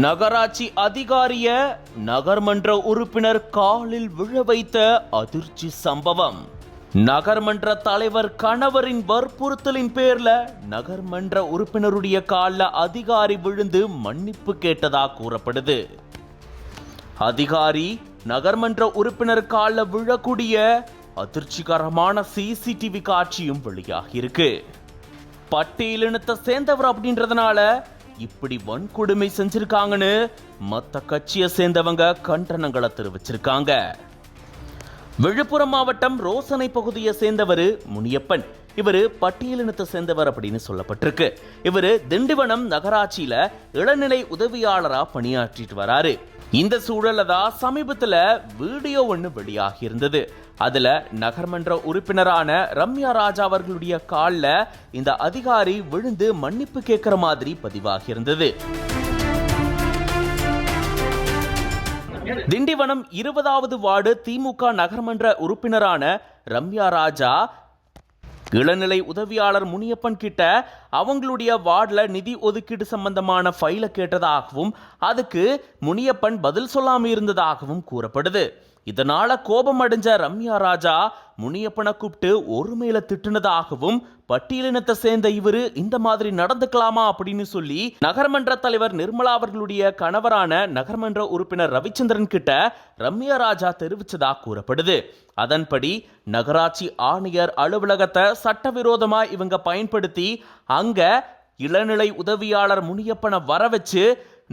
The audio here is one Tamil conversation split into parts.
நகராட்சி அதிகாரிய நகர்மன்ற உறுப்பினர் காலில் விழ வைத்த அதிர்ச்சி சம்பவம். நகர்மன்ற தலைவர் கணவரின் வற்புறுத்தலின் பேர்ல நகர்மன்ற உறுப்பினருடைய காலில் அதிகாரி விழுந்து மன்னிப்பு கேட்டதா கூறப்படுது. அதிகாரி நகர்மன்ற உறுப்பினர் காலில் விழக்கூடிய அதிர்ச்சிகரமான சிசிடிவி காட்சியும் வெளியாகி இருக்கு. பட்டியலினத்தை சேர்ந்தவர் அப்படின்றதுனால இப்படி வன்கொடுமை செஞ்சிருக்காங்கன்னு மத்த கட்சியை சேர்ந்தவங்க கண்டனங்களை தெரிவிச்சிருக்காங்க. விழுப்புரம் மாவட்டம் ரோசனை பகுதியை சேர்ந்தவர் முனியப்பன். இவரு பட்டியலினத்தை சேர்ந்தவர் அப்படின்னு சொல்லப்பட்டிருக்கு. இவரு திண்டிவனம் நகராட்சியில இளநிலை உதவியாளரா பணியாற்றிட்டு வராரு. இந்த சூழல்ல தான் சமீபத்துல வீடியோ ஒண்ணு வெளியாகி இருந்தது. அதுல நகர்மன்ற உறுப்பினரான ரம்யா ராஜா அவர்களுடைய கால்ல இந்த அதிகாரி விழுந்து மன்னிப்பு கேட்கிற மாதிரி பதிவாகி இருந்தது. திண்டிவனம் 20வது வார்டு திமுக நகர்மன்ற உறுப்பினரான ரம்யா ராஜா இளநிலை உதவியாளர் முனியப்பன் கிட்ட அவங்களுடைய வார்டுல நிதி ஒதுக்கீடு சம்பந்தமான ஃபைலை கேட்டதாகவும் அதுக்கு முனியப்பன் பதில் சொல்லாம இருந்ததாகவும் கூறப்படுது. இதனால கோபம் அடைஞ்ச ரம்யா ராஜா முனியப்பனை கூப்பிட்டு ஒருமையில திட்டுனதாகவும் பட்டியலினத்தை சேர்ந்த இவரு இந்த மாதிரி நடந்துக்கலாமா அப்படின்னு சொல்லி நகர்மன்ற தலைவர் நிர்மலா அவர்களுடைய கணவரான நகர்மன்ற உறுப்பினர் ரவிச்சந்திரன் கிட்ட ரம்யா ராஜா தெரிவிச்சதா கூறப்படுது. அதன்படி நகராட்சி ஆணையர் அலுவலகத்தை சட்டவிரோதமா இவங்க பயன்படுத்தி அங்க இளநிலை உதவியாளர் முனியப்பனை வர வச்சு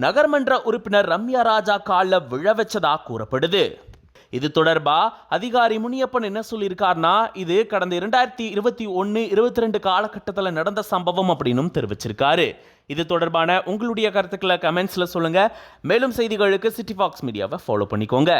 நகர்மன்ற உறுப்பினர் ரம்யா ராஜா காலில் விழ வச்சதா கூறப்படுது. இது தொடர்பா அதிகாரி முனியப்பன் என்ன சொல்லியிருக்காருனா, இது கடந்த 2021-22 காலகட்டத்தில் நடந்த சம்பவம் அப்படின்னு தெரிவிச்சிருக்காரு. இது தொடர்பான உங்களுடைய கருத்துக்களை கமெண்ட்ஸ்ல சொல்லுங்க. மேலும் செய்திகளுக்கு சிட்டி ஃபாக்ஸ் மீடியாவை ஃபாலோ பண்ணிக்கோங்க.